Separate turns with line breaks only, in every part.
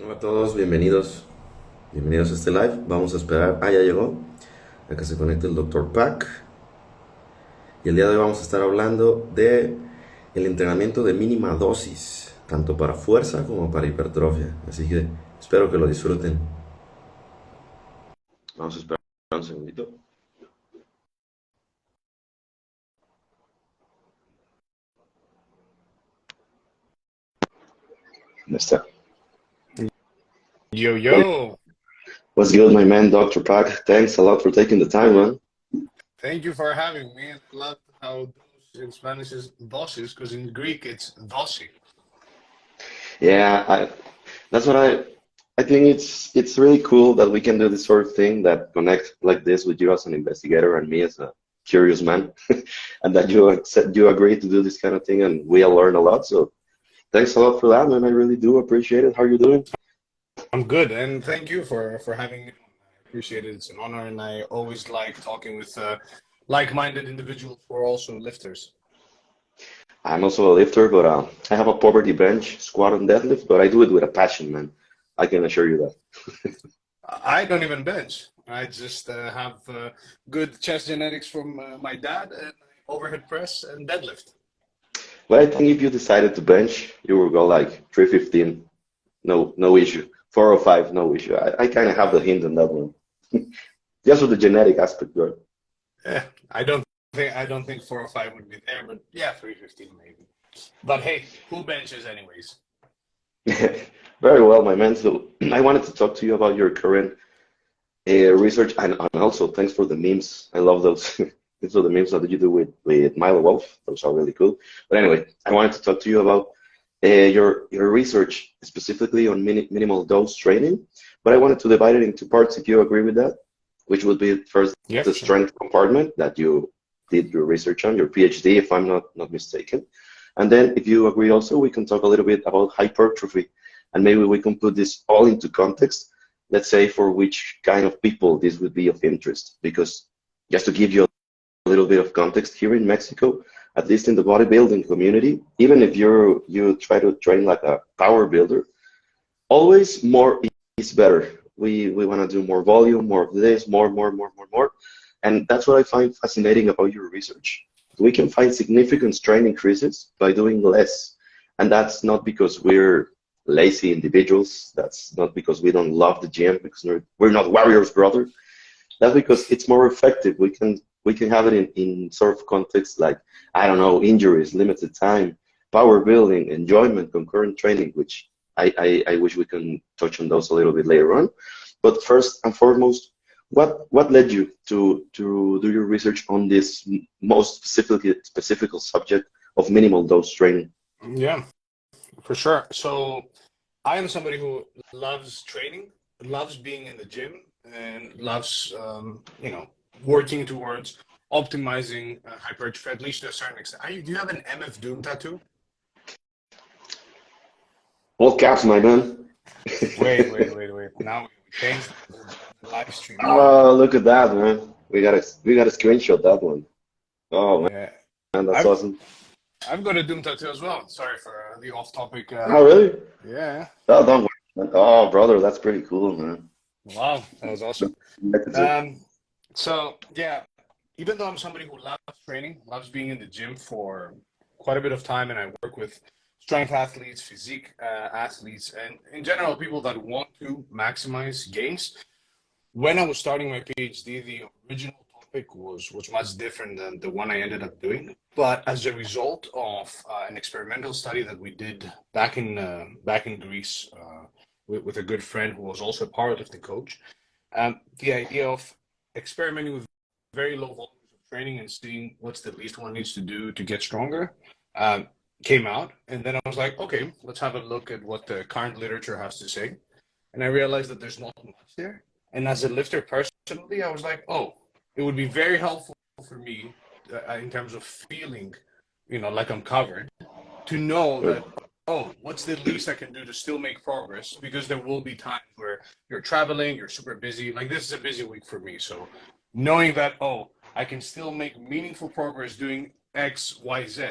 Hola a todos, bienvenidos a este live. Vamos a esperar, ya llegó, a que se conecte el Dr. Pak. Y el día de hoy vamos a estar hablando de el entrenamiento de mínima dosis, tanto para fuerza como para hipertrofia. Así que espero que lo disfruten. Vamos a esperar un segundito. Ya está.
Yo,
Hey,
yo,
what's good, my man, Dr. Pak? Thanks a lot for taking the time, man.
thank you for having me. I love how those in Spanish is dosis, because in Greek it's dosi.
Yeah, that's what I think it's really cool that we can do this sort of thing that connect like this with you as an investigator and me as a curious man, and that you agree to do this kind of thing, and we all learn a lot. So thanks a lot for that, man. I really do appreciate it. How are you doing?
I'm good, and thank you for having me. I appreciate it. It's an honor, and I always like talking with like-minded individuals who are also lifters.
I'm also a lifter, but I have a poverty bench, squat, and deadlift, but I do it with a passion, man. I can assure you that.
I don't even bench. I just have good chest genetics from my dad, and overhead press and deadlift.
But I think if you decided to bench, you will go like 315. No issue. 405, no issue. I kind of have the hint on that one. Just with the genetic aspect, right?
Yeah, I don't think 405 would be there, but yeah, 315 maybe. But hey, who benches anyways?
Very well, my man. So I wanted to talk to you about your current research, and also thanks for the memes. I love those. These are the memes that you do with Milo Wolf. Those are really cool. But anyway, I wanted to talk to you about your research specifically on minimal dose training. But I wanted to divide it into parts, if you agree with that, which would be first
Yeah,
the
for sure.
strength compartment that you did your research on, your PhD, if I'm not mistaken. And then, if you agree also, we can talk a little bit about hypertrophy, and maybe we can put this all into context. Let's say for which kind of people this would be of interest. Because just to give you a little bit of context, here in Mexico, at least in the bodybuilding community, even if you try to train like a power builder, always more is better. We want to do more volume, more of this, more. And that's what I find fascinating about your research. We can find significant strength increases by doing less. And that's not because we're lazy individuals. That's not because we don't love the gym, because we're not warriors, brother. That's because it's more effective. We can have it in sort of context like, I don't know, injuries, limited time, power building, enjoyment, concurrent training, which I wish we can touch on those a little bit later on. But first and foremost, what led you to do your research on this most specific subject of minimal dose training?
Yeah, for sure. So I am somebody who loves training, loves being in the gym, and loves, working towards optimizing hypertrophy, at least to a certain extent. Do you have an MF Doom tattoo?
All caps, my man.
Wait. Now we changed the live stream.
Oh, look at that, man. We got a screenshot that one. Oh
Yeah,
man, that's
I've
awesome.
I've got a Doom tattoo as well. Sorry for the off-topic.
Oh really?
Yeah.
Oh, don't worry, man. Oh, brother, that's pretty cool, man.
Wow, that was awesome. Um, so yeah, even though I'm somebody who loves training, loves being in the gym for quite a bit of time, and I work with strength athletes, physique athletes, and in general people that want to maximize gains. When I was starting my PhD, the original topic was much different than the one I ended up doing. But as a result of an experimental study that we did back in Greece with a good friend who was also a powerlifting coach, the idea of experimenting with very low volumes of training and seeing what's the least one needs to do to get stronger um, came out. And then I was like, okay, let's have a look at what the current literature has to say. And I realized that there's not much there. And as a lifter personally, I was like, oh, it would be very helpful for me in terms of feeling, like I'm covered, to know
Good.
that, oh, what's the least I can do to still make progress? Because there will be times where you're traveling, you're super busy. Like this is a busy week for me. So knowing that, oh, I can still make meaningful progress doing X, Y, Z,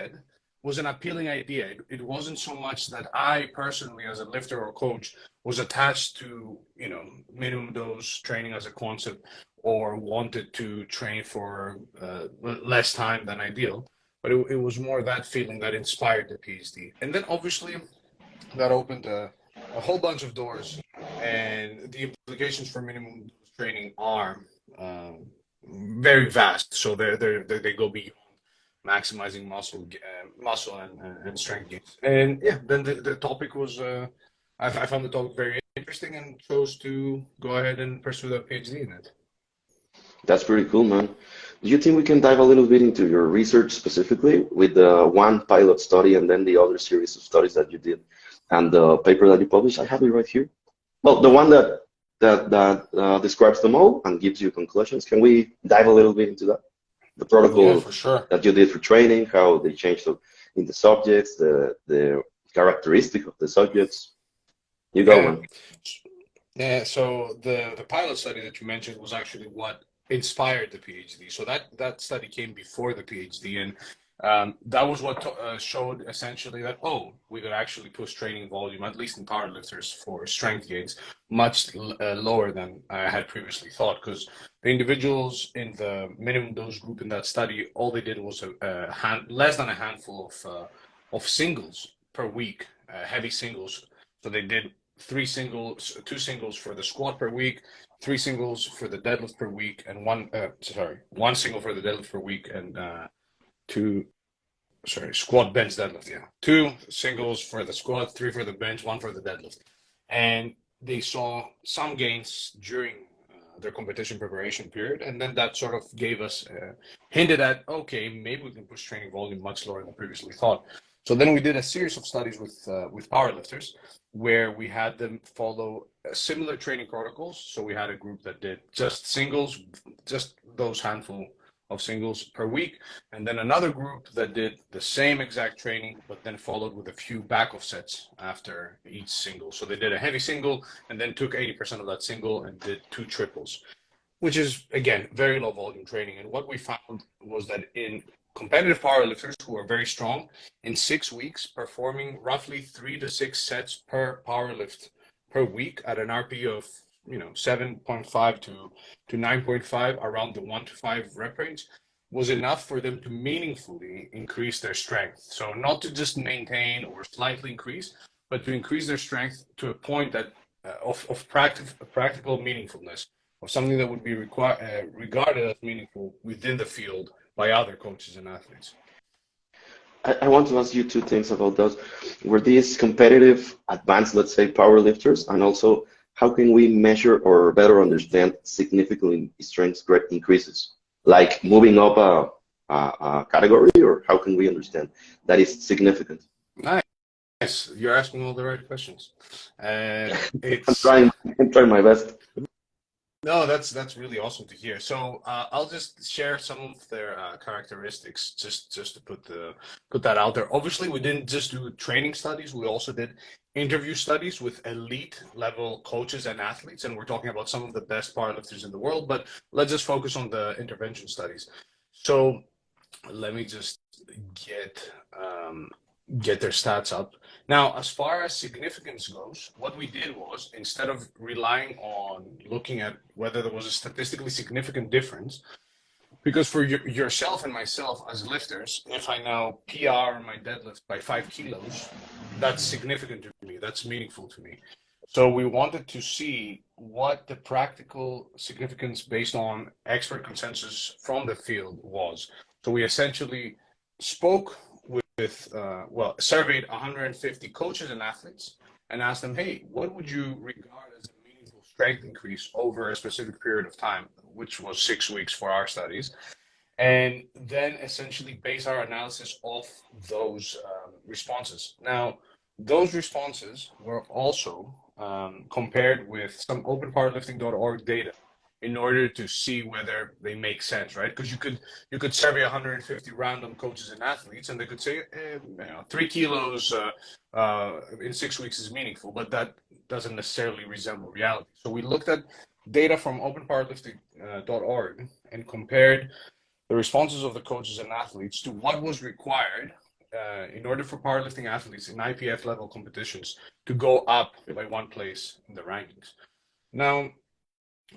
was an appealing idea. It wasn't so much that I personally, as a lifter or coach, was attached to, you know, minimum dose training as a concept, or wanted to train for less time than ideal. But it was more that feeling that inspired the PhD. And then obviously that opened a whole bunch of doors. And the implications for minimum dose training are very vast. So they go beyond maximizing muscle and strength gains. And yeah, then the topic was, I found the topic very interesting and chose to go ahead and pursue that PhD in it.
That's pretty cool, man. Do you think we can dive a little bit into your research specifically with the one pilot study and then the other series of studies that you did and the paper that you published? I have it right here. Well, the one that describes them all and gives you conclusions. Can we dive a little bit into that? The
Yeah,
protocol
for sure.
that you did for training, how they changed in the subjects, the characteristic of the subjects. You go,
Yeah.
man.
Yeah, so the pilot study that you mentioned was actually what inspired the PhD. So that study came before the PhD, and that was what showed essentially that, oh, we could actually push training volume, at least in powerlifters, for strength gains much lower than I had previously thought. Because the individuals in the minimum dose group in that study, all they did was less than a handful of singles per week, heavy singles. So they did two singles for the squat per week, three singles for the deadlift per week, and one single for the deadlift per week, and two, squat, bench, deadlift. Yeah, two singles for the squat, three for the bench, one for the deadlift. And they saw some gains during their competition preparation period, and then that sort of gave us hinted at, okay, maybe we can push training volume much lower than previously thought. So then we did a series of studies with powerlifters where we had them follow similar training protocols. So we had a group that did just singles, just those handful of singles per week, and then another group that did the same exact training, but then followed with a few back-off sets after each single. So they did a heavy single and then took 80% of that single and did two triples, which is, again, very low volume training. And what we found was that in competitive powerlifters who are very strong, in 6 weeks, performing roughly 3 to 6 sets per powerlift per week at an RP of 7.5 to 9.5, around the 1 to 5 rep range, was enough for them to meaningfully increase their strength. So not to just maintain or slightly increase, but to increase their strength to a point that of practical meaningfulness, or something that would be regarded as meaningful within the field by other coaches and athletes.
I want to ask you two things about those. Were these competitive, advanced, let's say, power lifters? And also, how can we measure or better understand significant strength increases? Like moving up a category, or how can we understand that is significant?
Nice. You're asking all the right questions.
I'm trying my best.
No, that's really awesome to hear. So I'll just share some of their characteristics, just to put that out there. Obviously, we didn't just do training studies; we also did interview studies with elite level coaches and athletes, and we're talking about some of the best powerlifters in the world. But let's just focus on the intervention studies. So let me just get their stats up. Now, as far as significance goes, what we did was, instead of relying on looking at whether there was a statistically significant difference, because for yourself and myself as lifters, if I now PR my deadlift by 5 kilos, that's significant to me, that's meaningful to me. So we wanted to see what the practical significance based on expert consensus from the field was. So we essentially spoke surveyed 150 coaches and athletes and asked them, hey, what would you regard as a meaningful strength increase over a specific period of time, which was 6 weeks for our studies, and then essentially base our analysis off those responses. Now, those responses were also compared with some openpowerlifting.org data in order to see whether they make sense, right? Because you could survey 150 random coaches and athletes, and they could say 3 kilos in 6 weeks is meaningful, but that doesn't necessarily resemble reality. So we looked at data from openpowerlifting.org and compared the responses of the coaches and athletes to what was required in order for powerlifting athletes in IPF level competitions to go up by one place in the rankings. Now,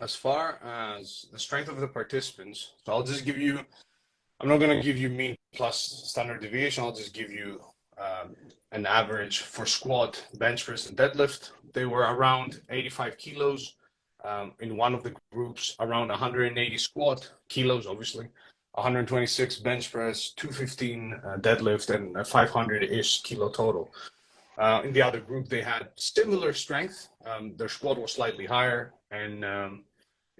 as far as the strength of the participants, so I'll just give you, I'm not going to give you mean plus standard deviation. I'll just give you an average for squat, bench press, and deadlift. They were around 85 kilos. In one of the groups, around 180 squat kilos, obviously, 126 bench press, 215 deadlift, and a 500-ish kilo total. In the other group, they had similar strength. Their squat was slightly higher, and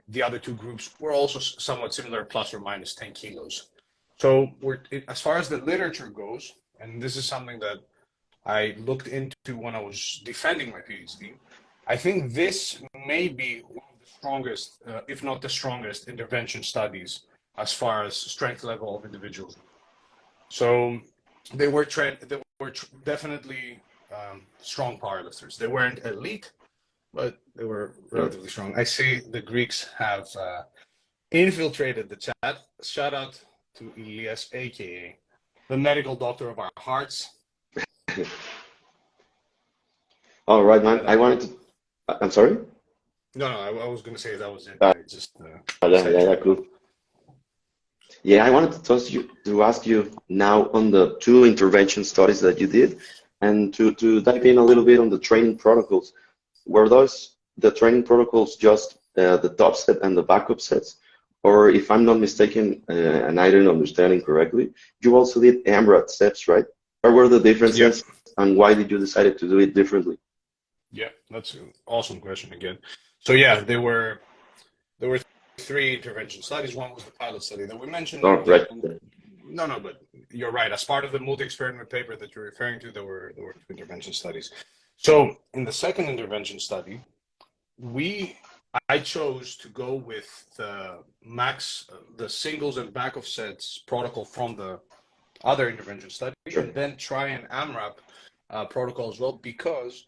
the other two groups were also somewhat similar, plus or minus 10 kilos. So as far as the literature goes, and this is something that I looked into when I was defending my PhD, I think this may be one of the strongest, if not the strongest, intervention studies as far as strength level of individuals. So they were definitely strong powerlifters. They weren't elite, but they were relatively strong. I see the Greeks have infiltrated the chat. Shout out to Elias, aka the medical doctor of our hearts.
All right, man. I wanted to. I'm sorry.
No, I was going to say that was it.
Cool. Yeah, I wanted to ask you now on the two intervention studies that you did, and to dive in a little bit on the training protocols. Were those the training protocols just the top set and the backup sets? Or if I'm not mistaken, and I didn't understand incorrectly, you also did AMRAP sets, right? Or were the differences, and why did you decide to do it differently?
Yeah, that's an awesome question again. So yeah, there were three intervention studies. One was the pilot study that we mentioned.
Oh, right.
No, but you're right. As part of the multi-experiment paper that you're referring to, there were two intervention studies. So in the second intervention study, I chose to go with the singles and back of sets protocol from the other intervention study, and then try an AMRAP protocol as well, because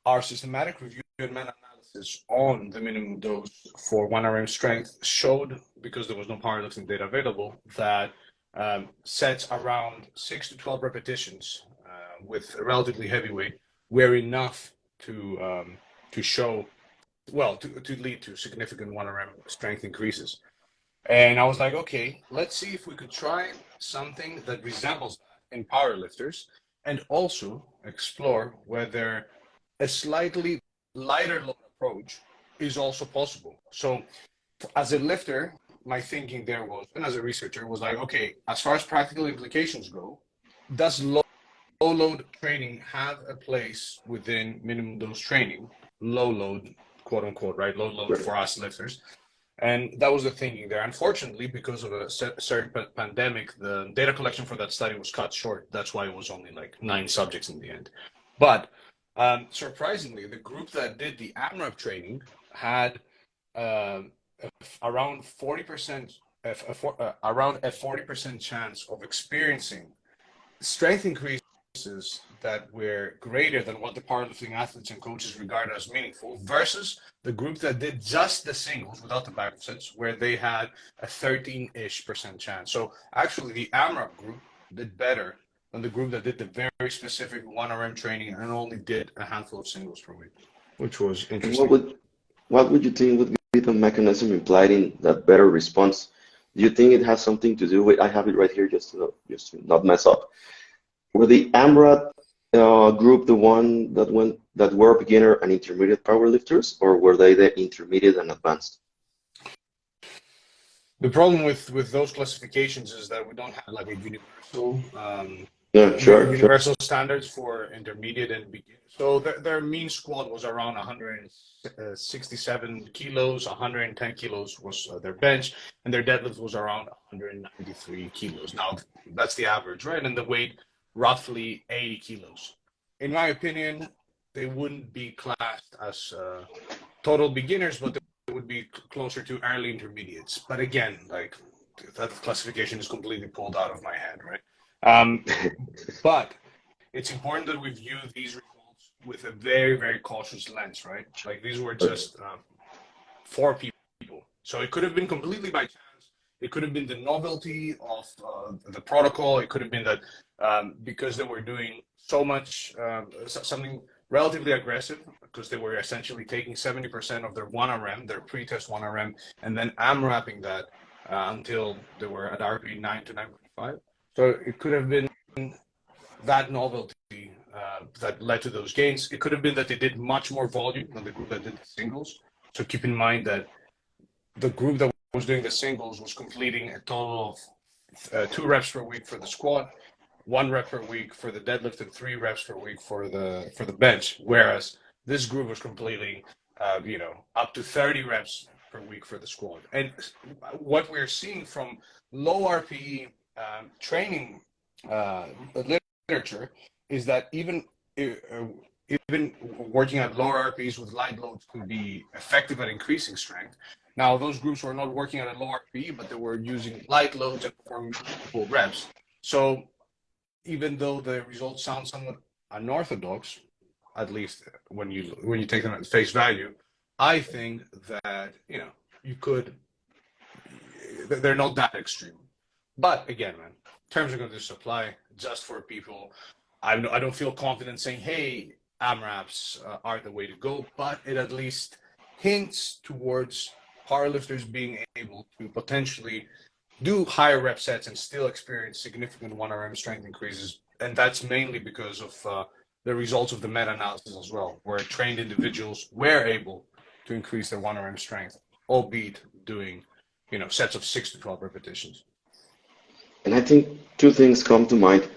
our systematic review and meta-analysis on the minimum dose for 1RM strength showed, because there was no powerlifting data available, that sets around 6 to 12 repetitions with a relatively heavy weight were enough to show, well, to lead to significant 1RM strength increases. And I was like, okay, let's see if we could try something that resembles that in powerlifters, and also explore whether a slightly lighter load approach is also possible. So as a lifter, my thinking there was, and as a researcher, was like, okay, as far as practical implications go, does low load training have a place within minimum dose training? Low load, quote unquote, right? Low load for us lifters. And that was the thinking there. Unfortunately, because of a certain pandemic, the data collection for that study was cut short. That's why it was only like 9 subjects in the end. But surprisingly, the group that did the AMRAP training had around 40%, around a 40% chance of experiencing strength increases that were greater than what the powerlifting athletes and coaches regard as meaningful, versus the group that did just the singles without the back sets, where they had a 13-ish% chance. So actually, the AMRAP group did better than the group that did the very specific 1RM training and only did a handful of singles per week, which was interesting.
What would you think would be the mechanism implied in that better response? Do you think it has something to do with, I have it right here just to not mess up. Were the AMRAP group the one that were beginner and intermediate powerlifters, or were they the intermediate and advanced?
The problem with those classifications is that we don't have like a universal universal standards for intermediate and beginner. So their mean squat was around 167 kilos, 110 kilos was their bench, and their deadlift was around 193 kilos. Now that's the average, right? And the weight roughly 80 kilos. In my opinion, they wouldn't be classed as total beginners, but they would be closer to early intermediates. But again, like that classification is completely pulled out of my head, right? But it's important that we view these results with a very, very cautious lens, right? Like these were just 4 people. So it could have been completely by chance. It could have been the novelty of the protocol. It could have been that because they were doing so much, something relatively aggressive, because they were essentially taking 70% of their 1RM, their pre-test 1RM, and then AMRAPing that until they were at RP 9 to 9.5. So it could have been that novelty that led to those gains. It could have been that they did much more volume than the group that did the singles. So keep in mind that the group that was doing the singles was completing a total of 2 reps per week for the squat, 1 rep per week for the deadlift, and 3 reps per week for the bench. Whereas this group was completing, up to 30 reps per week for the squat. And what we're seeing from low RPE training literature is that even working at lower RPEs with light loads can be effective at increasing strength. Now, those groups were not working at a low RPE, but they were using light loads and performing multiple reps. So even though the results sound somewhat unorthodox, at least when you take them at face value, I think that they're not that extreme. But again, man, terms are going to supply just for people. I don't feel confident saying, hey, AMRAPs are the way to go, but it at least hints towards powerlifters being able to potentially do higher rep sets and still experience significant 1RM strength increases. And that's mainly because of the results of the meta-analysis as well, where trained individuals were able to increase their 1RM strength, albeit doing, sets of 6 to 12 repetitions.
And I think two things come to mind.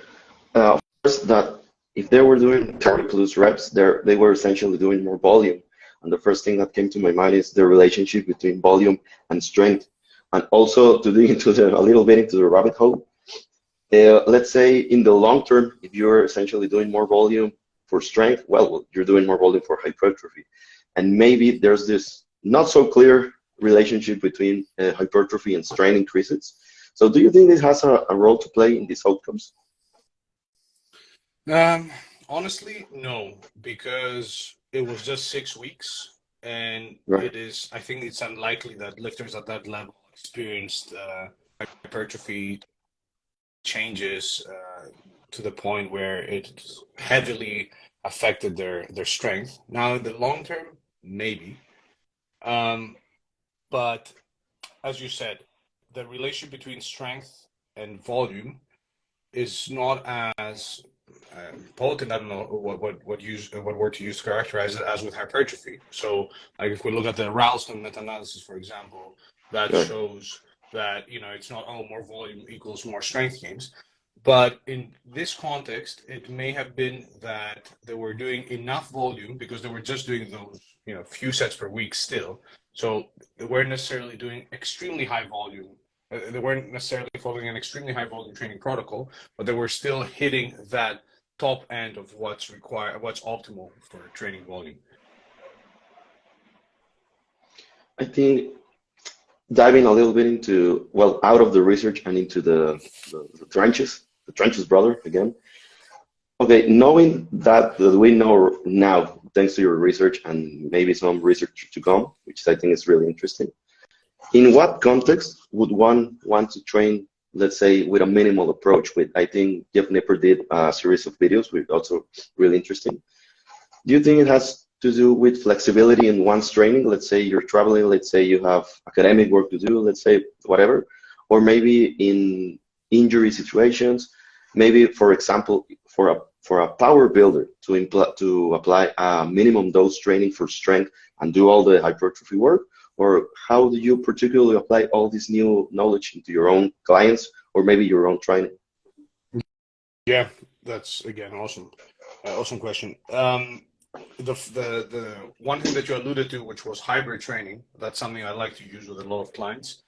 First, that if they were doing 30 plus reps, they were essentially doing more volume. And the first thing that came to my mind is the relationship between volume and strength. And also to dig into a little bit into the rabbit hole, let's say in the long term, if you're essentially doing more volume for strength, well, you're doing more volume for hypertrophy. And maybe there's this not so clear relationship between hypertrophy and strength increases. So do you think this has a role to play in these outcomes?
Honestly, no, because it was just 6 weeks, and
Right.
I think it's unlikely that lifters at that level experienced hypertrophy changes to the point where it heavily affected their strength. Now, in the long term, maybe. But as you said, the relationship between strength and volume is not as potent. I don't know what word to use to characterize it as with hypertrophy. So, like if we look at the Ralston meta-analysis, for example, that
Right.
shows that it's not more volume equals more strength gains. But in this context, it may have been that they were doing enough volume because they were just doing those few sets per week still. So they weren't necessarily doing extremely high volume. They weren't necessarily following an extremely high volume training protocol, but they were still hitting that top end of what's required, what's optimal for training volume.
I think diving a little bit into, well, out of the research and into the trenches, brother, again. Okay, knowing that we know now, thanks to your research and maybe some research to come, which I think is really interesting, in what context would one want to train, let's say, with a minimal approach? I think Jeff Nipper did a series of videos, which also really interesting. Do you think it has to do with flexibility in one's training? Let's say you're traveling, let's say you have academic work to do, let's say whatever, or maybe in injury situations, maybe, for example, for a power builder to apply a minimum dose training for strength and do all the hypertrophy work? Or how do you particularly apply all this new knowledge into your own clients or maybe your own training?
Yeah, that's again awesome question. The one thing that you alluded to, which was hybrid training, that's something I like to use with a lot of clients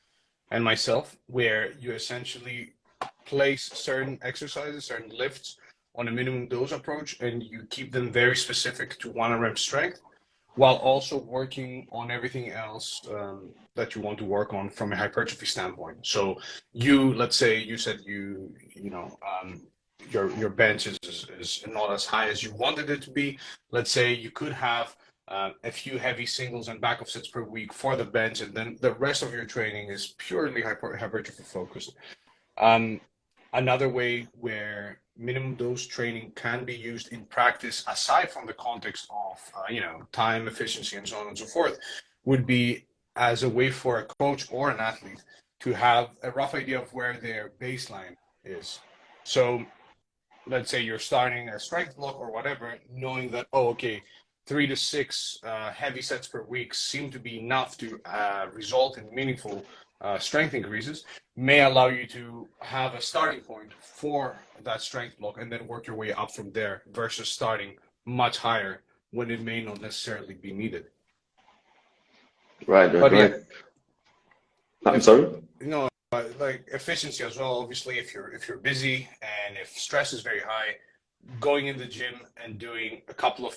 and myself, where you essentially place certain exercises, certain lifts on a minimum dose approach, and you keep them very specific to 1RM strength, while also working on everything else that you want to work on from a hypertrophy standpoint. So let's say you said your bench is not as high as you wanted it to be. Let's say you could have a few heavy singles and back of sets per week for the bench, and then the rest of your training is purely hypertrophy focused. Another way where minimum dose training can be used in practice, aside from the context of time, efficiency, and so on and so forth, would be as a way for a coach or an athlete to have a rough idea of where their baseline is. So let's say you're starting a strength block or whatever, knowing that, oh, okay, 3 to 6 heavy sets per week seem to be enough to result in meaningful strength increases, may allow you to have a starting point for that strength block and then work your way up from there versus starting much higher when it may not necessarily be needed.
Right, right,
But
right.
yeah,
I'm
if
sorry?
like efficiency as well, obviously, if you're busy and if stress is very high, going in the gym and doing a couple of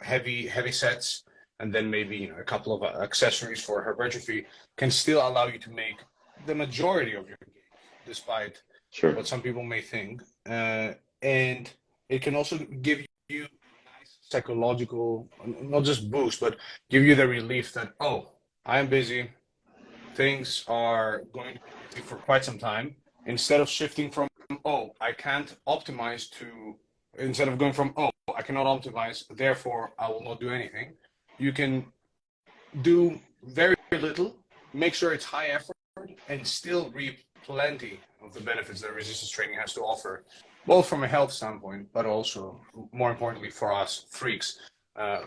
heavy sets and then maybe a couple of accessories for hypertrophy can still allow you to make the majority of your gains, despite
Sure.
what some people may think. And it can also give you a nice psychological, not just boost, but give you the relief that, oh, I am busy, things are going to be busy for quite some time, instead of shifting from, oh, I can't optimize to, instead of going from, oh, I cannot optimize, therefore I will not do anything. You can do very little, make sure it's high effort, and still reap plenty of the benefits that resistance training has to offer, both from a health standpoint, but also, more importantly for us freaks,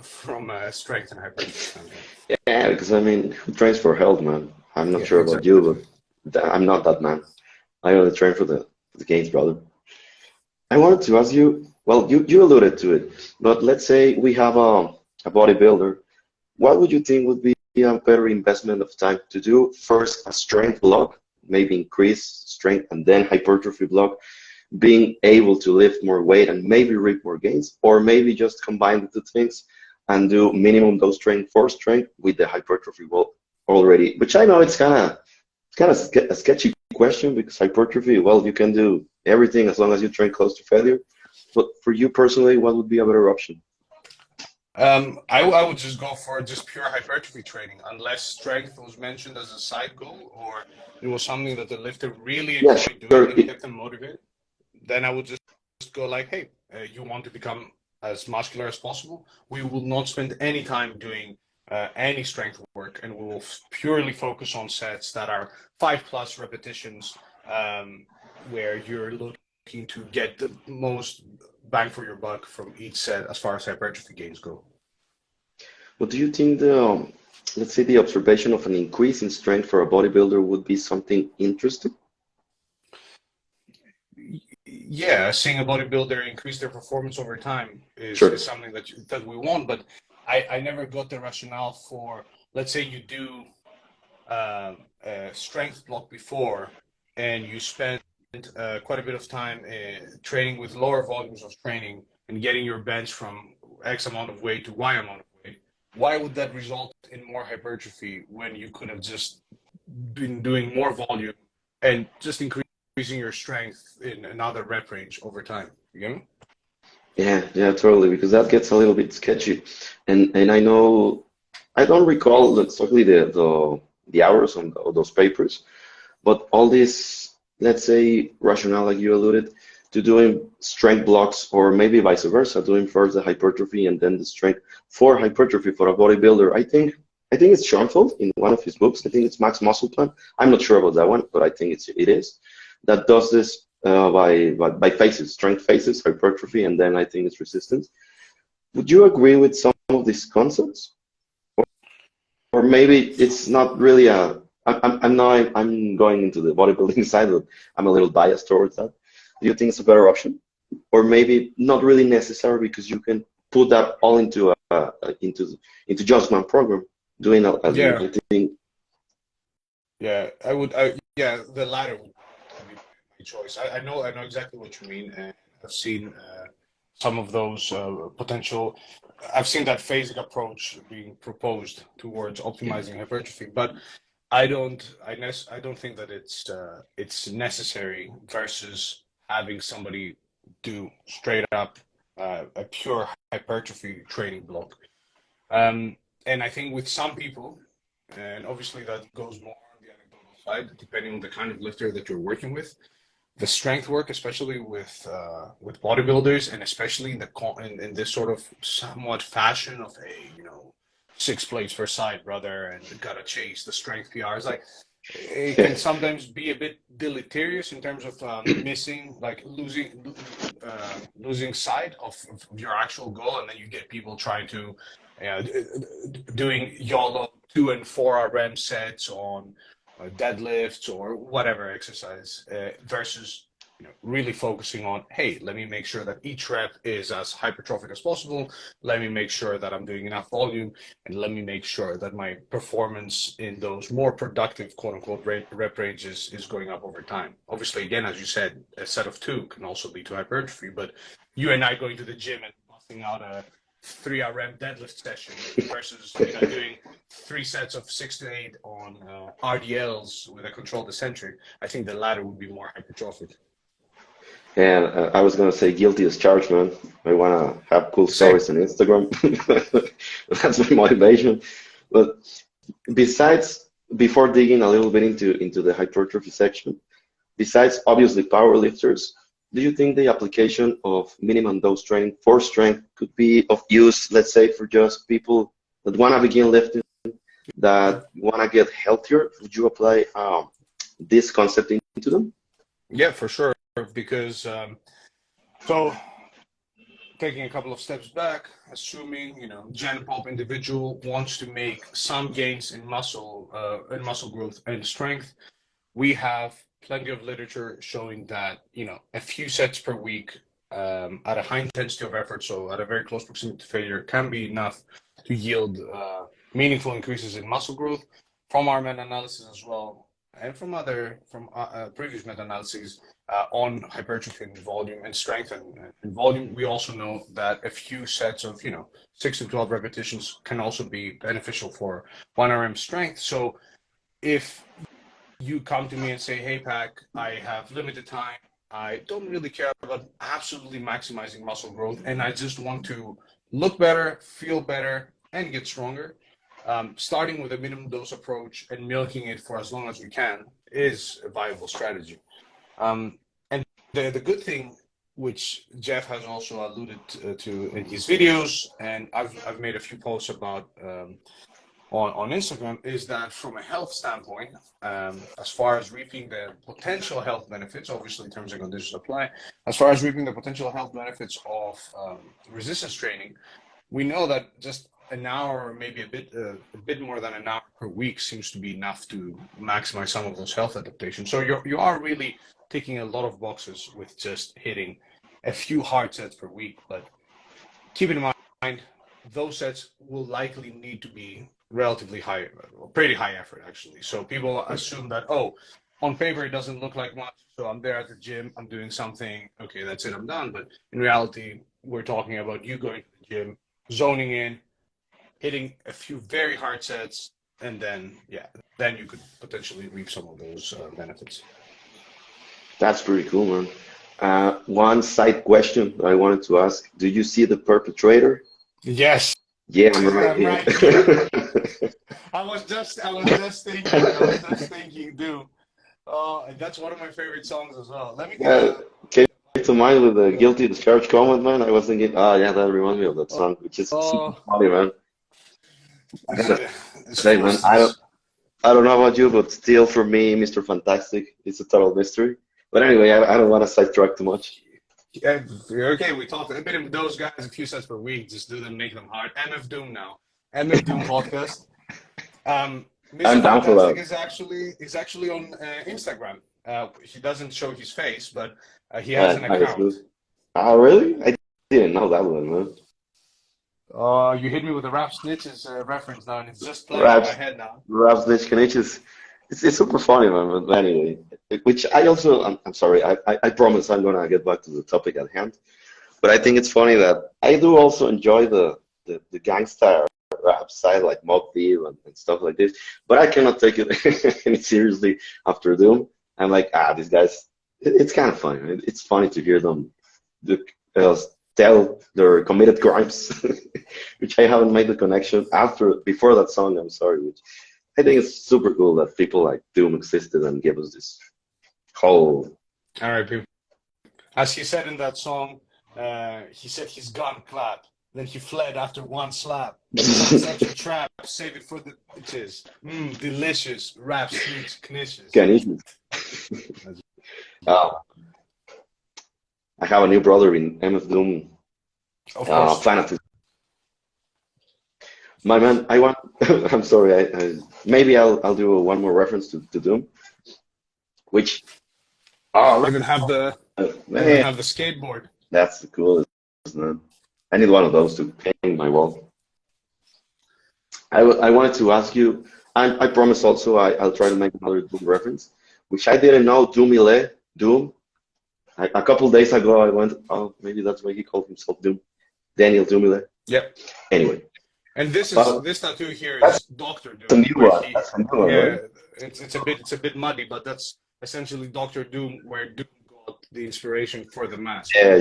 from a strength and hypertrophy standpoint.
Yeah, because I mean, who trains for health, man? I'm not
Yeah,
sure about
exactly.
you, but I'm not that man. I only train for the gains, brother. I wanted to ask you, well, you alluded to it, but let's say we have a bodybuilder. What would you think would be a better investment of time to do first a strength block, maybe increase strength and then hypertrophy block, being able to lift more weight and maybe reap more gains, or maybe just combine the two things and do minimum dose training for strength with the hypertrophy wall already, which I know it's kind of a sketchy question because hypertrophy, well, you can do everything as long as you train close to failure. But for you personally, what would be a better option?
I would just go for just pure hypertrophy training, unless strength was mentioned as a side goal or it was something that the lifter really
Yeah,
enjoyed doing
sure.
and kept them motivated. Then I would just go like, hey, you want to become as muscular as possible? We will not spend any time doing any strength work, and we will purely focus on sets that are 5+ repetitions, where you're looking to get the most bang for your buck from each set as far as hypertrophy gains go.
What do you think let's say the observation of an increase in strength for a bodybuilder would be something interesting?
Yeah, seeing a bodybuilder increase their performance over time is
Sure.
something that we want, but I never got the rationale for, let's say you do a strength block before and you spend quite a bit of time training with lower volumes of training and getting your bench from X amount of weight to Y amount of weight. Why would that result in more hypertrophy when you could have just been doing more volume and just increasing your strength in another rep range over time? You know?
Yeah, yeah, totally, because that gets a little bit sketchy. And I know I don't recall exactly the hours on those papers, but all this, let's say, rationale, like you alluded, to doing strength blocks, or maybe vice versa, doing first the hypertrophy and then the strength for hypertrophy for a bodybuilder. I think it's Schoenfeld in one of his books. I think it's Max Muscle Plan. I'm not sure about that one, but I think it is that does this by phases, strength phases, hypertrophy, and then I think it's resistance. Would you agree with some of these concepts? Or maybe it's not really I'm not, I'm going into the bodybuilding side, but I'm a little biased towards that. Do you think it's a better option? Or maybe not really necessary because you can put that all into just one program, doing
Yeah,
I think,
yeah, yeah, the latter would be my choice. I know exactly what you mean, and I've seen some of those potential. I've seen that phasic approach being proposed towards optimizing hypertrophy, but I don't think that it's necessary versus having somebody do straight up a pure hypertrophy training block. And I think with some people, and obviously that goes more on the anecdotal side, depending on the kind of lifter that you're working with, the strength work, especially with bodybuilders, and especially in this sort of somewhat fashion of a 6 plates per side, brother, and gotta chase the strength PRs. Like it can sometimes be a bit deleterious in terms of missing, like losing sight of your actual goal, and then you get people trying to doing YOLO 2 and 4 RM sets on deadlifts or whatever exercise versus really focusing on, hey, let me make sure that each rep is as hypertrophic as possible. Let me make sure that I'm doing enough volume, and let me make sure that my performance in those more productive, quote unquote, rep ranges is going up over time. Obviously, again, as you said, a set of 2 can also lead to hypertrophy, but you and I going to the gym and busting out a 3 RM deadlift session versus doing 3 sets of 6 to 8 on RDLs with a controlled eccentric, I think the latter would be more hypertrophic.
And I was gonna say guilty as charged, man. I wanna have cool
Same.
stories on Instagram. That's my motivation. But besides, before digging a little bit into the hypertrophy section, besides obviously power lifters, do you think the application of minimum dose training for strength could be of use, let's say, for just people that wanna begin lifting, that wanna get healthier? Would you apply this concept into them?
Yeah, for sure. Because so taking a couple of steps back, assuming Gen Pop individual wants to make some gains in muscle growth and strength, we have plenty of literature showing that a few sets per week at a high intensity of effort, so at a very close proximity to failure, can be enough to yield meaningful increases in muscle growth. From our meta-analysis as well, and from previous meta-analyses on hypertrophy and volume and strength and volume, we also know that a few sets of 6 to 12 repetitions can also be beneficial for 1 RM strength. So if you come to me and say, hey, Pak, I have limited time, I don't really care about absolutely maximizing muscle growth, and I just want to look better, feel better, and get stronger, starting with a minimum dose approach and milking it for as long as we can is a viable strategy. And the good thing, which Jeff has also alluded to in his videos, and I've made a few posts about on Instagram, is that from a health standpoint, as far as reaping the potential health benefits, obviously terms and conditions apply, as far as reaping the potential health benefits of resistance training, we know that just an hour or maybe a bit more than an hour per week seems to be enough to maximize some of those health adaptations. So you are really ticking a lot of boxes with just hitting a few hard sets per week. But keep in mind, those sets will likely need to be relatively high, pretty high effort actually. So people assume that, oh, on paper it doesn't look like much, so I'm there at the gym, I'm doing something, okay, that's it, I'm done. But in reality, we're talking about you going to the gym, zoning in, hitting a few very hard sets, and then you could potentially reap some of those benefits.
That's pretty cool, man. One side question that I wanted to ask: do you see the perpetrator?
Yes.
Yeah, I'm right
I'm
here.
right here. I was just thinking, dude. Oh, and that's one of my favorite songs as well. Let me get
Came to mind with the guilty discharge comment, man. I was thinking, oh yeah, that reminds me of that song, which is super funny, man. I gotta say, man, I don't know about you, but still for me, Mr. Fantastic, it's a total mystery. But anyway, I don't want to sidetrack too much.
Yeah, okay, we talked a bit of those guys a few sets per week. Just do them, make them hard. MF Doom now. MF Doom podcast. Mr.
I'm down for
Fantastic
that.
is actually on Instagram. He doesn't show his face, but he has an account.
Oh, really? I didn't know that one, man.
You hit me with a rap snitches reference now, and it's just playing in my
Raps,
head now.
Raps, Niche, it's super funny, man. But anyway, which I also, I'm sorry, I promise I'm gonna get back to the topic at hand. But I think it's funny that I do also enjoy the gangsta rap side, like Mobb Deep and stuff like this. But I cannot take it any seriously after Doom. I'm like, these guys, it's kind of funny. It's funny to hear them tell their committed crimes, which which I haven't made the connection before that song. I'm sorry, which I think it's super cool that people like Doom existed and gave us this whole.
All right, people. As he said in that song, he said he's gone clap. Then he fled after one slap. Some such a trap, save it for the bitches. Delicious, rap, sweet, knishes.
I have a new brother in MF Doom.
Of course.
Fanatism. My man, I want. I'm sorry. Maybe I'll do one more reference to Doom, which.
Oh, even have the skateboard.
That's the coolest, man. I need one of those to paint my wall. I wanted to ask you, and I promise also I'll try to make another Doom reference, which I didn't know. Doom. A couple days ago, I went, oh, maybe that's why he called himself Doom. Daniel Dumile.
Yep.
Anyway.
And this tattoo here is Dr. Doom.
That's a new one. That's a new one,
yeah,
right?
it's a bit muddy, but that's essentially Dr. Doom, where Doom got the inspiration for the mask.
Yeah.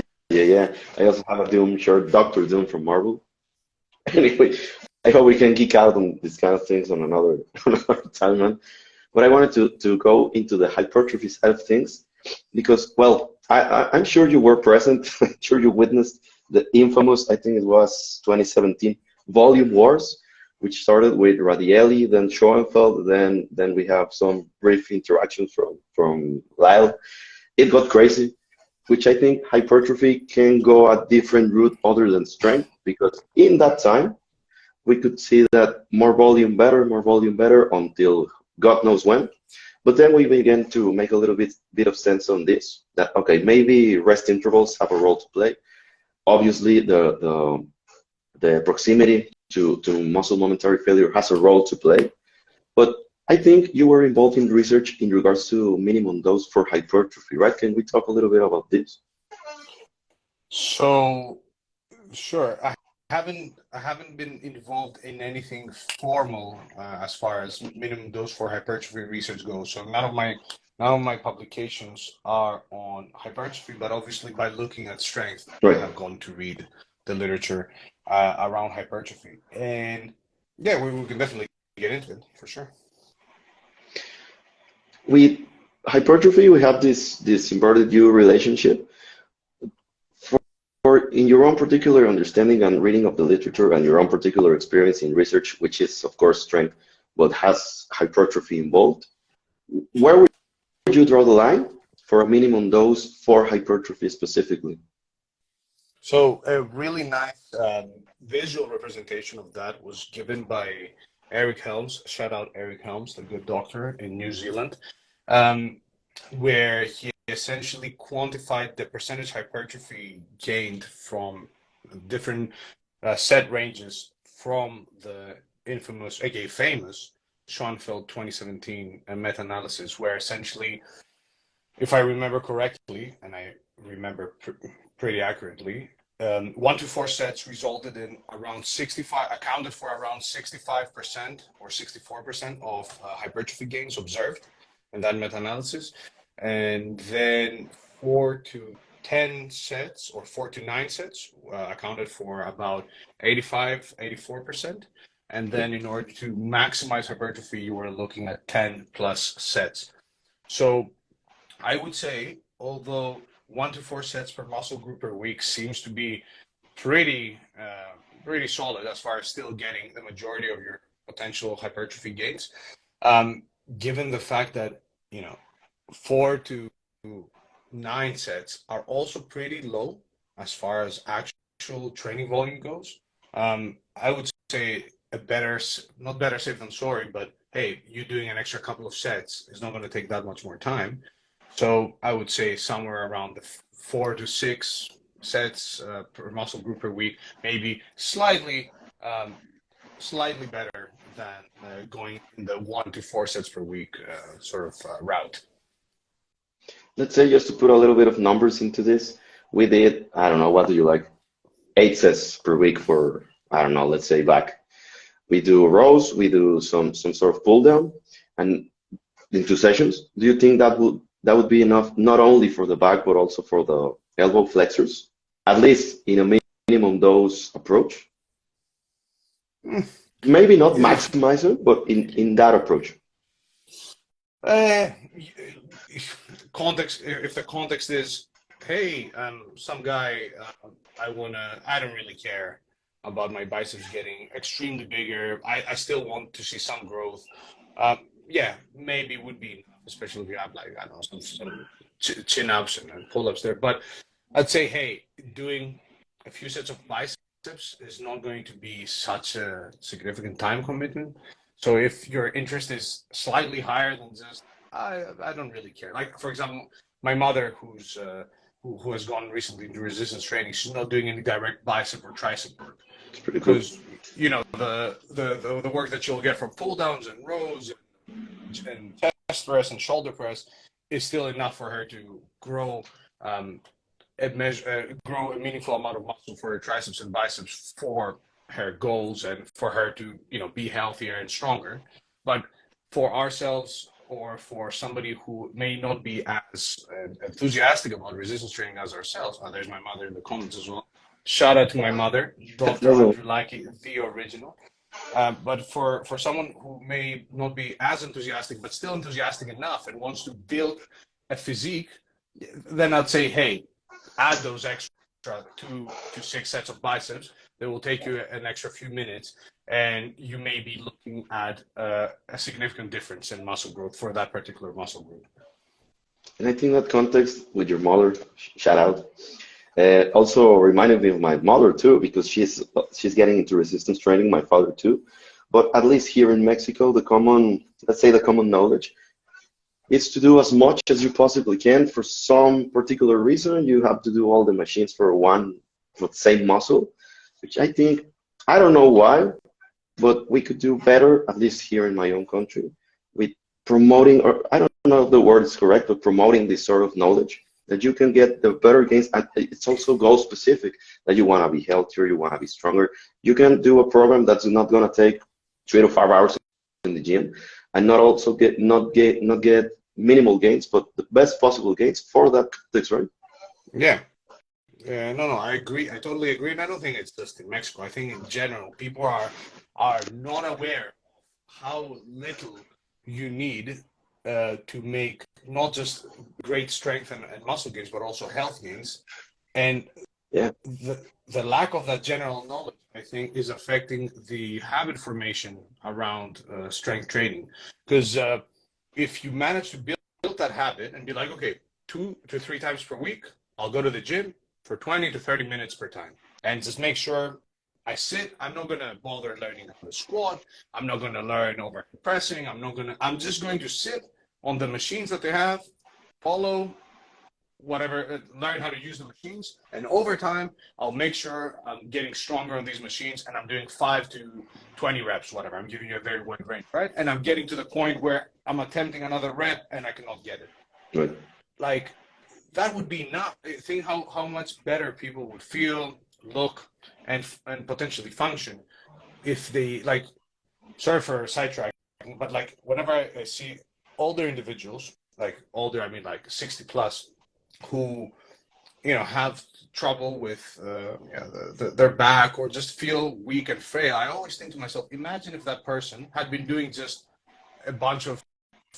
I also have a Doom shirt, Dr. Doom from Marvel. Anyway, I hope we can geek out on these kind of things on another time, man. But I wanted to go into the hypertrophy side of things because, well, I'm sure you were present. I'm sure you witnessed the infamous, I think it was 2017, Volume Wars, which started with Radielli, then Schoenfeld, then we have some brief interactions from Lyle. It got crazy, which I think hypertrophy can go a different route other than strength, because in that time, we could see that more volume better until God knows when. But then we began to make a little bit of sense on this, that, okay, maybe rest intervals have a role to play. Obviously, the proximity to muscle momentary failure has a role to play. But I think you were involved in research in regards to minimum dose for hypertrophy, right? Can we talk a little bit about this?
So, sure. I haven't been involved in anything formal as far as minimum dose for hypertrophy research goes. So none of my publications are on hypertrophy, but obviously by looking at strength,
right.
I'm going to read the literature around hypertrophy. And yeah, we can definitely get into it for sure.
With hypertrophy, we have this inverted U relationship. For in your own particular understanding and reading of the literature and your own particular experience in research, which is of course strength, but has hypertrophy involved, where would you draw the line for a minimum dose for hypertrophy specifically?
So a really nice visual representation of that was given by Eric Helms. Shout out Eric Helms, the good doctor in New Zealand, where he essentially quantified the percentage hypertrophy gained from different set ranges from the infamous, aka famous, Schoenfeld 2017 meta-analysis, where essentially, if I remember correctly, and I remember pretty accurately, 1 to 4 sets resulted in accounted for around 65% or 64% of hypertrophy gains observed in that meta-analysis. And then 4 to 10 sets or 4 to 9 sets accounted for about 84%. And then in order to maximize hypertrophy, you were looking at 10 plus sets. So I would say, although 1 to 4 sets per muscle group per week seems to be pretty solid as far as still getting the majority of your potential hypertrophy gains, given the fact that 4 to 9 sets are also pretty low as far as actual training volume goes. I would say not better safe than sorry, but hey, you doing an extra couple of sets is not going to take that much more time. So I would say somewhere around the 4 to 6 sets per muscle group per week, maybe slightly better than going in the 1 to 4 sets per week route.
Let's say, just to put a little bit of numbers into this, we did, I don't know, what do you like, 8 sets per week for, I don't know, let's say back. We do rows, we do some sort of pull down, and in 2 sessions. Do you think that would be enough, not only for the back, but also for the elbow flexors, at least in a minimum dose approach? Maybe not maximizer, but in that approach.
Uh, context. If the context is, hey, some guy, I don't really care about my biceps getting extremely bigger. I still want to see some growth. Yeah, maybe would be enough, especially if you have like, I don't know, some chin ups and pull ups there. But I'd say, hey, doing a few sets of biceps is not going to be such a significant time commitment. So if your interest is slightly higher than just, I don't really care. Like for example, my mother, who has gone recently into resistance training, she's not doing any direct bicep or tricep work
It's pretty cool.
because you know the work that you'll get from pull downs and rows and chest press and shoulder press is still enough for her to grow grow a meaningful amount of muscle for her triceps and biceps for her goals and for her to be healthier and stronger. But for ourselves or for somebody who may not be as enthusiastic about resistance training as ourselves, there's my mother in the comments as well. Shout out to my mother, Dr. Andrew Lackey, the original. But for someone who may not be as enthusiastic, but still enthusiastic enough and wants to build a physique, then I'd say, hey, add those extra 2 to 6 sets of biceps. That will take you an extra few minutes, and you may be looking at a significant difference in muscle growth for that particular muscle group.
And I think that context with your mother, shout out, also reminded me of my mother too, because she's getting into resistance training, my father too. But at least here in Mexico, let's say the common knowledge is to do as much as you possibly can. For some particular reason, you have to do all the machines for the same muscle, which I don't know why, but we could do better, at least here in my own country, with promoting, or I don't know if the word is correct, but promoting this sort of knowledge that you can get the better gains. And it's also goal specific, that you want to be healthier, you want to be stronger. You can do a program that's not going to take 3 to 5 hours in the gym and not get minimal gains, but the best possible gains for that context, right?
Yeah. Yeah, no, I agree. I totally agree. And I don't think it's just in Mexico. I think in general, people are not aware how little you need to make not just great strength and muscle gains, but also health gains. And
yeah,
the lack of that general knowledge, I think, is affecting the habit formation around strength training. Because if you manage to build that habit and be like, okay, 2 to 3 times per week, I'll go to the gym for 20 to 30 minutes per time, and just make sure I sit. I'm not going to bother learning how to squat. I'm not going to learn overhead pressing. I'm just going to sit on the machines that they have, follow whatever, learn how to use the machines. And over time, I'll make sure I'm getting stronger on these machines, and I'm doing 5 to 20 reps, whatever. I'm giving you a very wide range, right? And I'm getting to the point where I'm attempting another rep and I cannot get it.
right.
Like, that would be enough. Think how much better people would feel, look, and potentially function if they, like, sorry for sidetracking, but like whenever I see older individuals, like older, I mean like 60 plus, who have trouble with their back or just feel weak and frail, I always think to myself, imagine if that person had been doing just a bunch of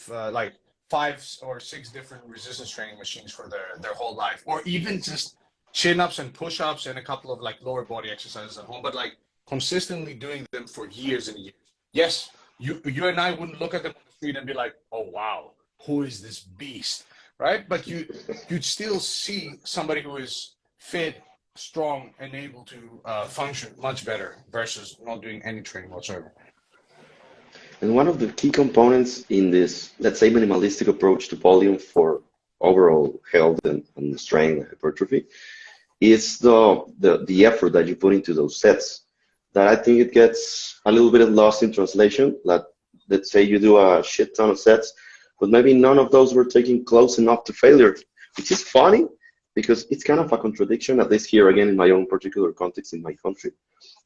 like 5 or 6 different resistance training machines for their whole life, or even just chin-ups and push-ups and a couple of like lower body exercises at home, but like consistently doing them for years and years. Yes, you and I wouldn't look at them on the street and be like, oh wow, who is this beast, right? But you'd still see somebody who is fit, strong, and able to function much better versus not doing any training whatsoever.
And one of the key components in this, let's say, minimalistic approach to volume for overall health and strength and hypertrophy is the effort that you put into those sets. That I think it gets a little bit lost in translation. Let's say you do a shit ton of sets, but maybe none of those were taken close enough to failure, which is funny because it's kind of a contradiction, at least here again in my own particular context in my country.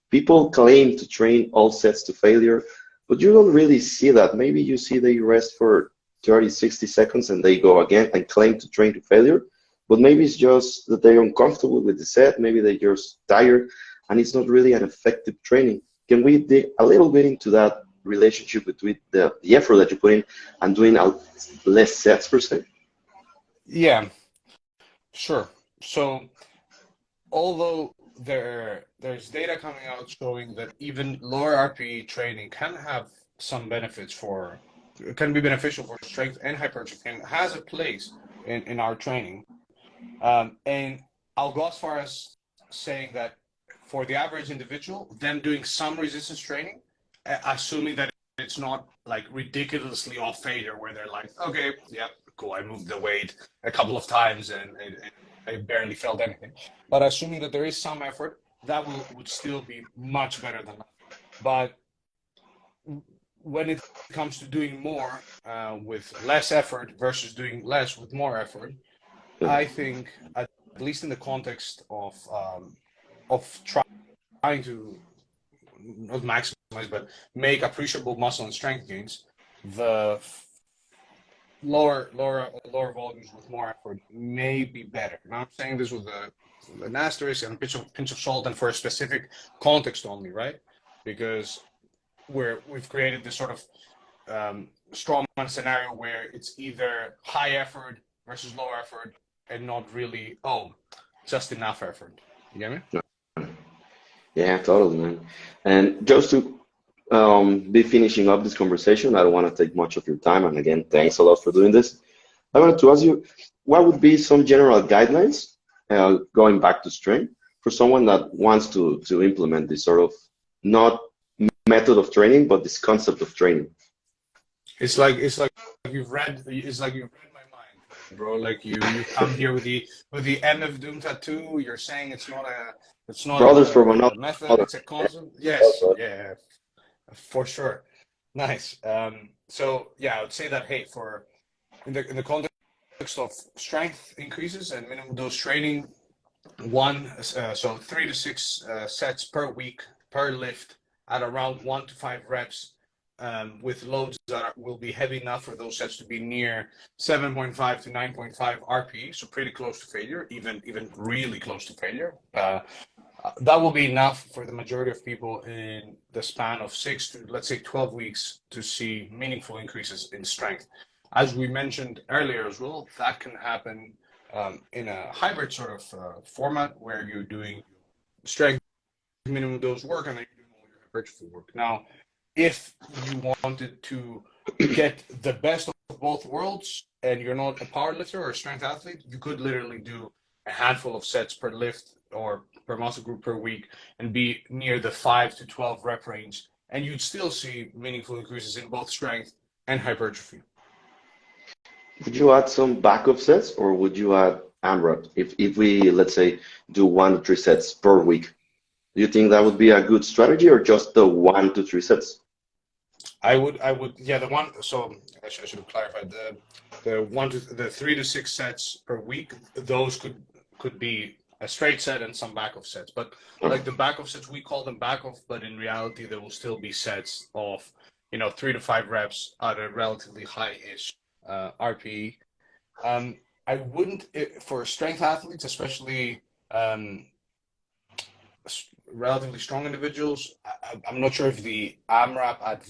People claim to train all sets to failure, but you don't really see that. Maybe you see they rest for 30, 60 seconds and they go again and claim to train to failure. But maybe it's just that they're uncomfortable with the set. Maybe they're just tired and it's not really an effective training. Can we dig a little bit into that relationship between the effort that you put in and doing less sets per se?
Yeah, sure. So although there's data coming out showing that even lower RPE training can have some benefits for, can be beneficial for strength and hypertrophy, and has a place in our training. And I'll go as far as saying that for the average individual, them doing some resistance training, assuming that it's not like ridiculously off failure where they're like, okay, yeah, cool, I moved the weight a couple of times and I barely felt anything. But assuming that there is some effort, that would still be much better than that. But when it comes to doing more with less effort versus doing less with more effort, I think at least in the context of trying to not maximize but make appreciable muscle and strength gains, the lower volumes with more effort may be better. Now I'm saying this with an asterisk and a pinch of salt and for a specific context only, right? Because we've created this sort of strongman scenario where it's either high effort versus low effort and not really, just enough effort. You get me?
Yeah, totally, man. And just to be finishing up this conversation, I don't want to take much of your time. And again, thanks a lot for doing this. I wanted to ask you, what would be some general guidelines going back to strength for someone that wants to implement this sort of not method of training, but this concept of training?
It's like you've read my mind, bro. Like you come here with the end of Doom tattoo. You're saying it's not
Brothers from
a
another.
method. It's a concept. Yes, yeah, for sure. Nice. So yeah, I would say that, hey, in the context of strength increases and minimum dose training, so 3 to 6 sets per week per lift at around 1 to 5 reps, with loads that will be heavy enough for those sets to be near 7.5 to 9.5 RPE, so pretty close to failure, even really close to failure. That will be enough for the majority of people in the span of 6 to, let's say, 12 weeks to see meaningful increases in strength. As we mentioned earlier as well, that can happen in a hybrid sort of format where you're doing strength minimum dose work and then you're doing all your hypertrophy work. Now, if you wanted to get the best of both worlds and you're not a powerlifter or a strength athlete, you could literally do a handful of sets per lift or per muscle group per week and be near the 5 to 12 rep range, and you'd still see meaningful increases in both strength and hypertrophy.
Would you add some backup sets, or would you add AMRAP if we, let's say, do 1 to 3 sets per week? Do you think that would be a good strategy, or just the 1 to 3 sets?
I would, yeah, so I should have clarified the 3 to 6 sets per week. Those could be a straight set and some back-off sets, but like the back-off sets, we call them back-off, but in reality, there will still be sets of 3 to 5 reps at a relatively high-ish RPE. I wouldn't, for strength athletes, especially relatively strong individuals, I'm not sure if the AMRAP at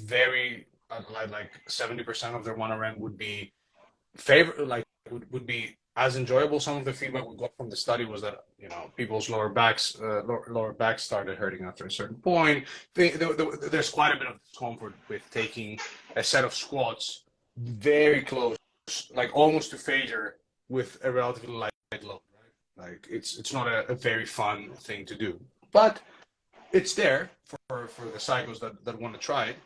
like 70% of their 1RM would be would be as enjoyable. Some of the feedback we got from the study was that people's lower backs started hurting after a certain point. There's quite a bit of discomfort with taking a set of squats very close, like almost to failure, with a relatively light load. Right? Like it's not a very fun thing to do, but it's there for the cycles that want to try it,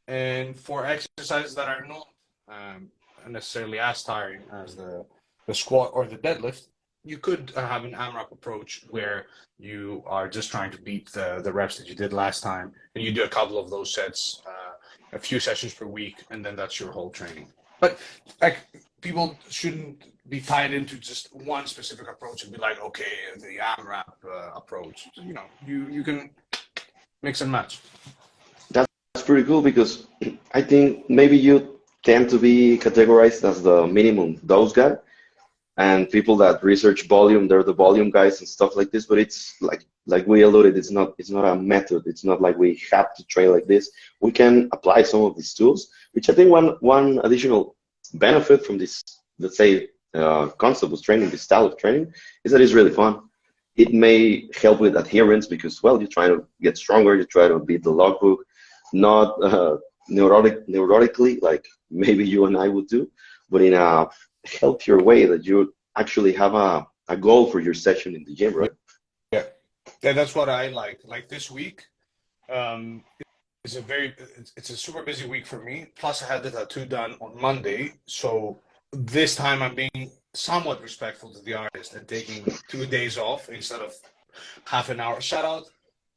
and for exercises that are not necessarily as tiring as the squat or the deadlift, you could have an AMRAP approach where you are just trying to beat the reps that you did last time, and you do a couple of those sets, a few sessions per week, and then that's your whole training. But like, people shouldn't be tied into just one specific approach and be like, okay, the AMRAP approach. You can mix and match.
That's pretty cool, because I think maybe you tend to be categorized as the minimum dose guy, and people that research volume, they're the volume guys and stuff like this. But it's like like we alluded, it's not a method. It's not like we have to train like this. We can apply some of these tools, which I think one additional benefit from this, let's say, concept of training, this style of training, is that it's really fun. It may help with adherence because, well, you try to get stronger, you try to beat the logbook, not neurotically like maybe you and I would do, but in a healthier way that you actually have a goal for your session in the gym, right?
Yeah, yeah, that's what I like. Like this week, um, it's a super busy week for me. Plus, I had the tattoo done on Monday, so this time I'm being somewhat respectful to the artist and taking 2 days off instead of half an hour. Shout out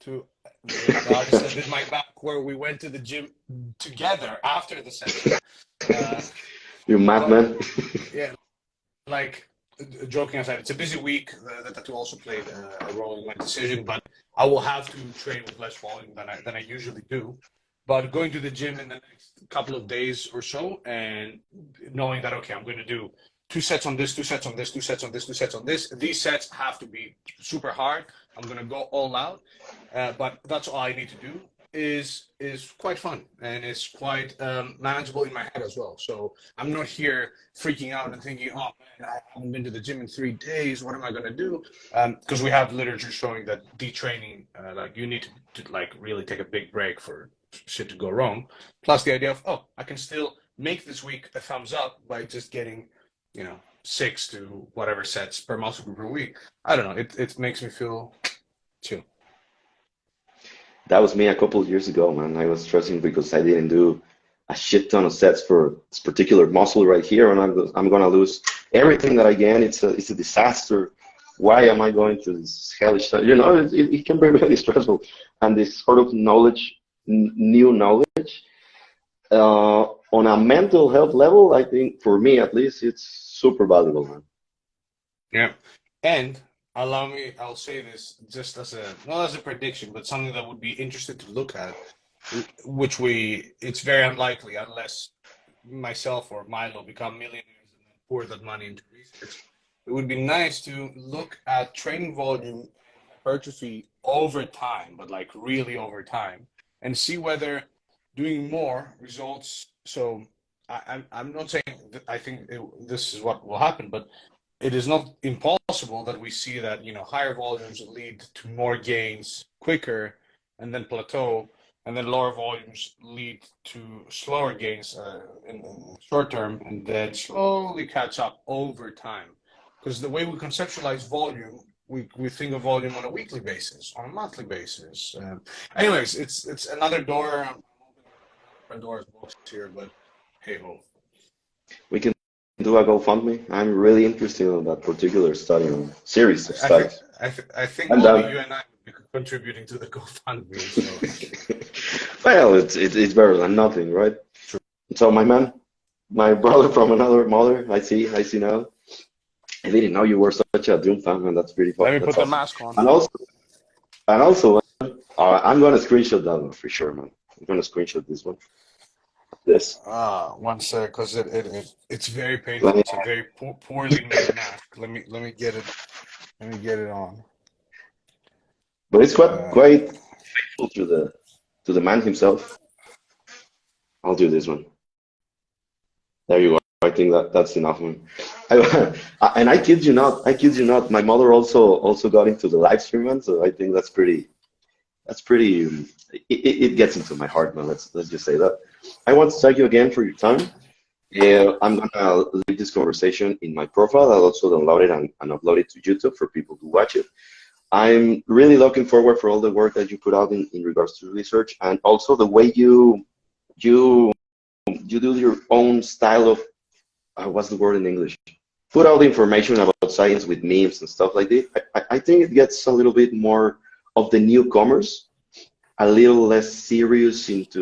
to the artist that did my back, where we went to the gym together after the session.
You madman.
Yeah, like joking aside, it's a busy week. The tattoo also played a role in my decision, but I will have to train with less volume than I usually do. But going to the gym in the next couple of days or so, and knowing that okay, I'm going to do 2 sets on this, 2 sets on this, 2 sets on this, 2 sets on this. These sets have to be super hard. I'm going to go all out, but that's all I need to do. Is quite fun, and it's quite manageable in my head as well. So I'm not here freaking out and thinking, oh man, I haven't been to the gym in 3 days. What am I going to do? Because we have literature showing that detraining, like you need to like really take a big break for shit to go wrong. Plus the idea of, oh, I can still make this week a thumbs up by just getting, 6 to whatever sets per muscle group per week. I don't know. It makes me feel chill.
That was me a couple of years ago, man. I was stressing because I didn't do a shit ton of sets for this particular muscle right here, and I'm gonna lose everything that I gain. It's a disaster. Why am I going through this hellish stuff? It can be really stressful, and this sort of knowledge, new knowledge, on a mental health level, I think for me at least, it's super valuable, man.
Yeah. And I'll say this just as not as a prediction, but something that would be interesting to look at, it's very unlikely unless myself or Milo become millionaires and then pour that money into research. It would be nice to look at training volume hypertrophy over time, but like really over time, and see whether doing more results. So I'm not saying that I think this is what will happen, but it is not impossible that we see that higher volumes lead to more gains quicker and then plateau, and then lower volumes lead to slower gains in short term, and then slowly catch up over time. Because the way we conceptualize volume, we think of volume on a weekly basis, on a monthly basis. Anyways, it's another door. I'm opening Pandora's box here, but hey ho.
We can do a GoFundMe. I'm really interested in that particular study, series of
I think
studies.
I think
And
only you and I would be contributing to the GoFundMe. So
well, it's better than nothing, right?
true.
So my man, my brother from another mother, I see now. I didn't know you were such a Doom fan, and that's pretty fun.
Let me
That's
put the
awesome.
mask on.
And also, I'm gonna screenshot that one for sure, man. I'm gonna screenshot this one. This.
One sec, because it's very
Let
painful.
me-
It's a very poorly made mask. Let me get it. Let me get it on.
But it's quite
Uh,
quite faithful to the man himself. I'll do this one. There you go. I think that's enough, man. And I kid you not. My mother also got into the live stream, man. So I think that's pretty. That's pretty. It gets into my heart, man. Let's just say that. I want to thank you again for your time. Yeah, I'm gonna leave this conversation in my profile. I'll also download it and upload it to YouTube for people to watch it. I'm really looking forward for all the work that you put out in regards to research, and also the way you you do your own style of what's the word in English? Put out information about science with memes and stuff like this. I think it gets a little bit more of the newcomers, a little less serious into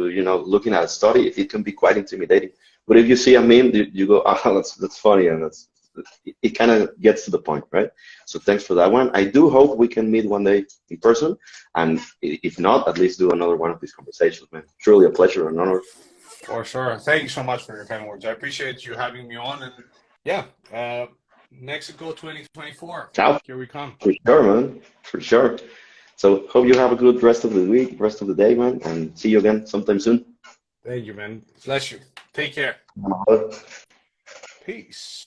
looking at a study. It can be quite intimidating. But if you see a meme, you go, ah, that's funny, and it kind of gets to the point, right? So thanks for that one. I do hope we can meet one day in person, and if not, at least do another one of these conversations, man. Truly a pleasure and honor.
for sure. Thank you so much for your kind words. I appreciate you having me on. And yeah, Mexico 2024.
Ciao.
Here we come.
For sure, man. For sure. So hope you have a good rest of the week, rest of the day, man, and see you again sometime soon.
Thank you, man. Bless you. Take care.
Bye.
Peace.